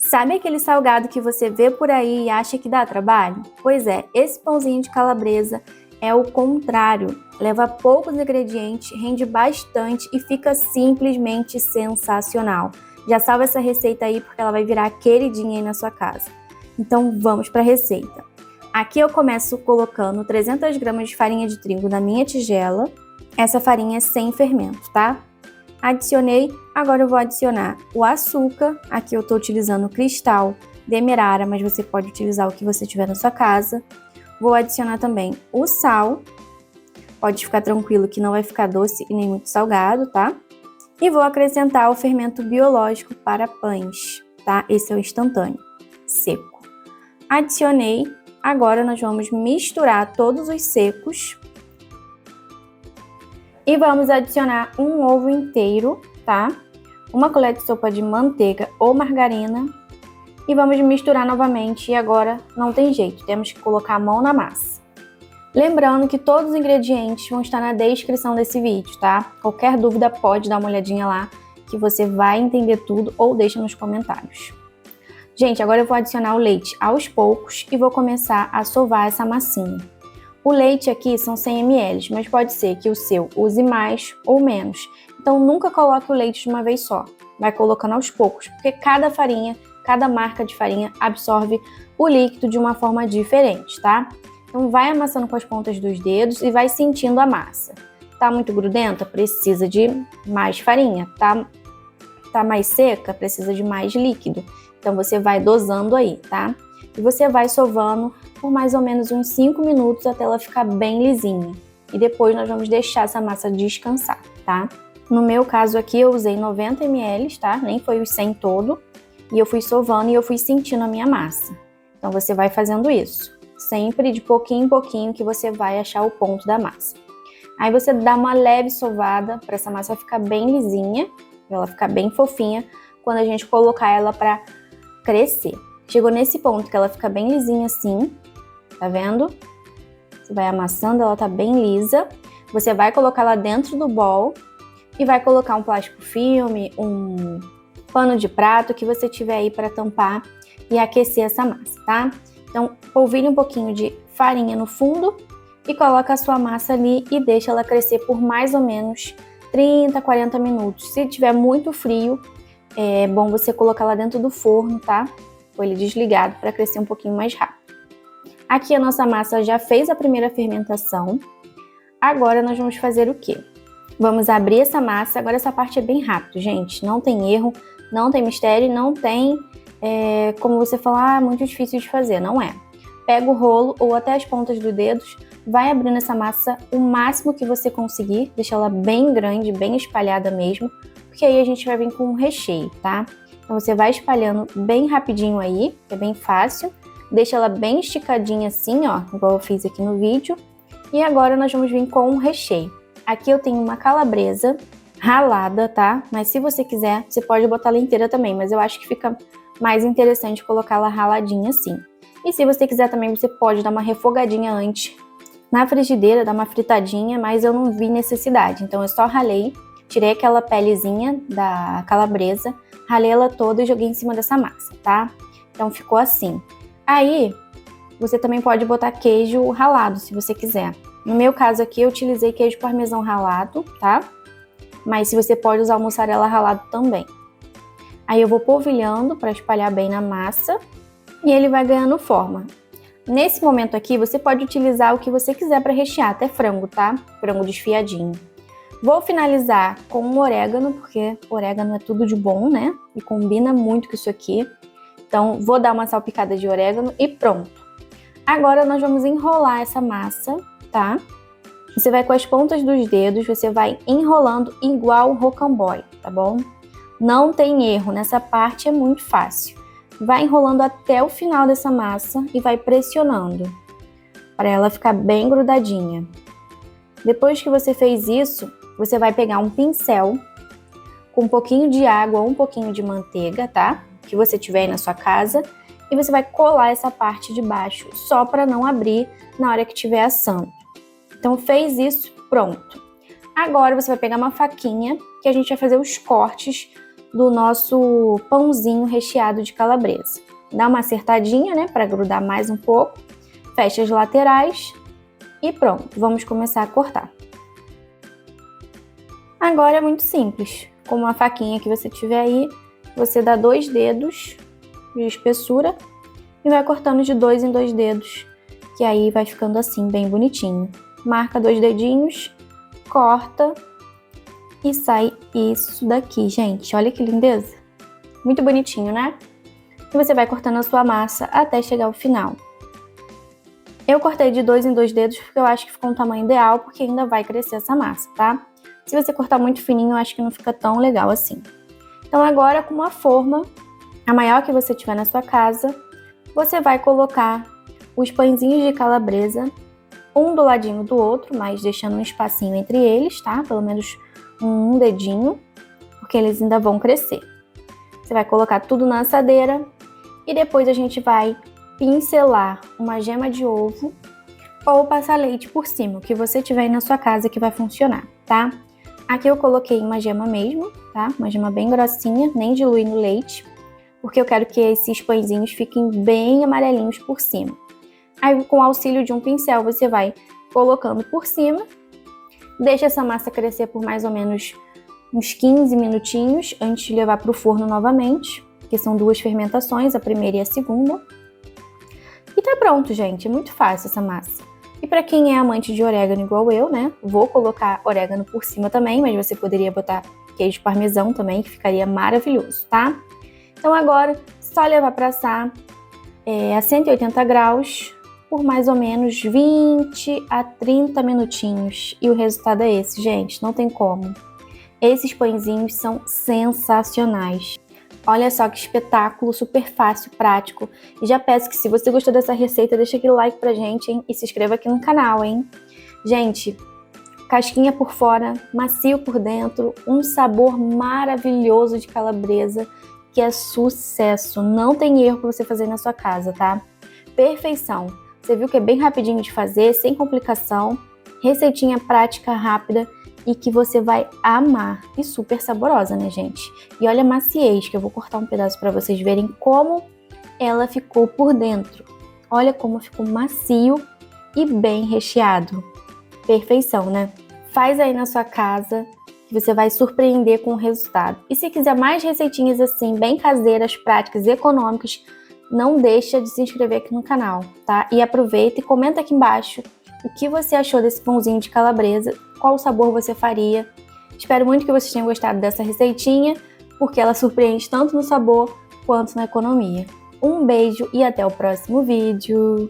Sabe aquele salgado que você vê por aí e acha que dá trabalho? Pois é, esse pãozinho de calabresa é o contrário. Leva poucos ingredientes, rende bastante e fica simplesmente sensacional. Já salva essa receita aí porque ela vai virar queridinha aí na sua casa. Então vamos para a receita. Aqui eu começo colocando 300 gramas de farinha de trigo na minha tigela. Essa farinha é sem fermento, tá? Adicionei, agora eu vou adicionar o açúcar. Aqui eu estou utilizando o cristal demerara, mas você pode utilizar o que você tiver na sua casa. Vou adicionar também o sal. Pode ficar tranquilo que não vai ficar doce e nem muito salgado, tá? E vou acrescentar o fermento biológico para pães, tá? Esse é o instantâneo, seco. Adicionei, agora nós vamos misturar todos os secos. E vamos adicionar um ovo inteiro, tá? Uma colher de sopa de manteiga ou margarina. E vamos misturar novamente. E agora não tem jeito, temos que colocar a mão na massa. Lembrando que todos os ingredientes vão estar na descrição desse vídeo, tá? Qualquer dúvida pode dar uma olhadinha lá, que você vai entender tudo ou deixa nos comentários. Gente, agora eu vou adicionar o leite aos poucos e vou começar a sovar essa massinha. O leite aqui são 100 ml, mas pode ser que o seu use mais ou menos. Então nunca coloque o leite de uma vez só. Vai colocando aos poucos, porque cada farinha, cada marca de farinha absorve o líquido de uma forma diferente, tá? Então vai amassando com as pontas dos dedos e vai sentindo a massa. Tá muito grudenta? Precisa de mais farinha. Tá mais seca? Precisa de mais líquido. Então você vai dosando aí, tá? E você vai sovando por mais ou menos uns 5 minutos até ela ficar bem lisinha. E depois nós vamos deixar essa massa descansar, tá? No meu caso aqui eu usei 90 ml, tá? Nem foi os 100 todo. E eu fui sovando e eu fui sentindo a minha massa. Então você vai fazendo isso. Sempre de pouquinho em pouquinho que você vai achar o ponto da massa. Aí você dá uma leve sovada para essa massa ficar bem lisinha, para ela ficar bem fofinha, quando a gente colocar ela para crescer. Chegou nesse ponto que ela fica bem lisinha assim, tá vendo? Você vai amassando, ela tá bem lisa. Você vai colocar ela dentro do bowl e vai colocar um plástico filme, um pano de prato que você tiver aí para tampar e aquecer essa massa, tá? Então, polvilhe um pouquinho de farinha no fundo e coloca a sua massa ali e deixa ela crescer por mais ou menos 30, 40 minutos. Se tiver muito frio, é bom você colocar lá dentro do forno, tá? Com ele desligado para crescer um pouquinho mais rápido. Aqui a nossa massa já fez a primeira fermentação. Agora nós vamos fazer o quê? Vamos abrir essa massa. Agora essa parte é bem rápido, gente. Não tem erro, não tem mistério, não tem como você falar, muito difícil de fazer. Não é. Pega o rolo ou até as pontas dos dedos, vai abrindo essa massa o máximo que você conseguir. Deixa ela bem grande, bem espalhada mesmo, porque aí a gente vai vir com um recheio, tá? Então você vai espalhando bem rapidinho aí, que é bem fácil. Deixa ela bem esticadinha assim, ó, igual eu fiz aqui no vídeo. E agora nós vamos vir com um recheio. Aqui eu tenho uma calabresa ralada, tá? Mas se você quiser, você pode botar ela inteira também, mas eu acho que fica mais interessante colocá-la raladinha assim. E se você quiser também, você pode dar uma refogadinha antes na frigideira, dar uma fritadinha, mas eu não vi necessidade. Então eu só ralei, tirei aquela pelezinha da calabresa, ralei ela toda e joguei em cima dessa massa, tá? Então ficou assim. Aí, você também pode botar queijo ralado, se você quiser. No meu caso aqui, eu utilizei queijo parmesão ralado, tá? Mas se você pode usar o mussarela ralado também. Aí eu vou polvilhando para espalhar bem na massa e ele vai ganhando forma. Nesse momento aqui, você pode utilizar o que você quiser para rechear, até frango, tá? Frango desfiadinho. Vou finalizar com um orégano, porque orégano é tudo de bom, né? E combina muito com isso aqui. Então, vou dar uma salpicada de orégano e pronto. Agora, nós vamos enrolar essa massa, tá? Você vai com as pontas dos dedos, você vai enrolando igual rocambole, tá bom? Não tem erro, nessa parte é muito fácil. Vai enrolando até o final dessa massa e vai pressionando, para ela ficar bem grudadinha. Depois que você fez isso, você vai pegar um pincel com um pouquinho de água ou um pouquinho de manteiga, tá? Que você tiver aí na sua casa. E você vai colar essa parte de baixo, só para não abrir na hora que estiver assando. Então fez isso, pronto. Agora você vai pegar uma faquinha, que a gente vai fazer os cortes do nosso pãozinho recheado de calabresa. Dá uma acertadinha, né, para grudar mais um pouco. Fecha as laterais e pronto, vamos começar a cortar. Agora é muito simples. Com uma faquinha que você tiver aí, você dá 2 dedos de espessura e vai cortando de 2 em 2 dedos, que aí vai ficando assim, bem bonitinho. Marca 2 dedinhos, corta e sai isso daqui, gente. Olha que lindeza! Muito bonitinho, né? E você vai cortando a sua massa até chegar ao final. Eu cortei de 2 em 2 dedos porque eu acho que ficou um tamanho ideal, porque ainda vai crescer essa massa, tá? Se você cortar muito fininho, eu acho que não fica tão legal assim. Então agora, com uma forma, a maior que você tiver na sua casa, você vai colocar os pãezinhos de calabresa, um do ladinho do outro, mas deixando um espacinho entre eles, tá? Pelo menos um dedinho, porque eles ainda vão crescer. Você vai colocar tudo na assadeira e depois a gente vai pincelar uma gema de ovo ou passar leite por cima, o que você tiver aí na sua casa que vai funcionar, tá? Aqui eu coloquei uma gema mesmo, tá? Uma gema bem grossinha, nem dilui no leite, porque eu quero que esses pãezinhos fiquem bem amarelinhos por cima. Aí, com o auxílio de um pincel, você vai colocando por cima, deixa essa massa crescer por mais ou menos uns 15 minutinhos antes de levar para o forno novamente, que são 2 fermentações, a primeira e a segunda. E tá pronto, gente, é muito fácil essa massa. E para quem é amante de orégano igual eu, né, vou colocar orégano por cima também, mas você poderia botar queijo parmesão também, que ficaria maravilhoso, tá? Então agora, só levar para assar a 180 graus por mais ou menos 20 a 30 minutinhos. E o resultado é esse, gente, não tem como. Esses pãezinhos são sensacionais. Olha só que espetáculo, super fácil, prático. E já peço que se você gostou dessa receita, deixa aquele like pra gente, hein? E se inscreva aqui no canal, hein? Gente, casquinha por fora, macio por dentro, um sabor maravilhoso de calabresa, que é sucesso. Não tem erro pra você fazer na sua casa, tá? Perfeição. Você viu que é bem rapidinho de fazer, sem complicação. Receitinha prática, rápida e que você vai amar. E super saborosa, né, gente? E olha a maciez, que eu vou cortar um pedaço para vocês verem como ela ficou por dentro. Olha como ficou macio e bem recheado. Perfeição, né? Faz aí na sua casa, que você vai surpreender com o resultado. E se quiser mais receitinhas assim, bem caseiras, práticas e econômicas, não deixa de se inscrever aqui no canal, tá? E aproveita e comenta aqui embaixo o que você achou desse pãozinho de calabresa, qual sabor você faria. Espero muito que vocês tenham gostado dessa receitinha, porque ela surpreende tanto no sabor quanto na economia. Um beijo e até o próximo vídeo!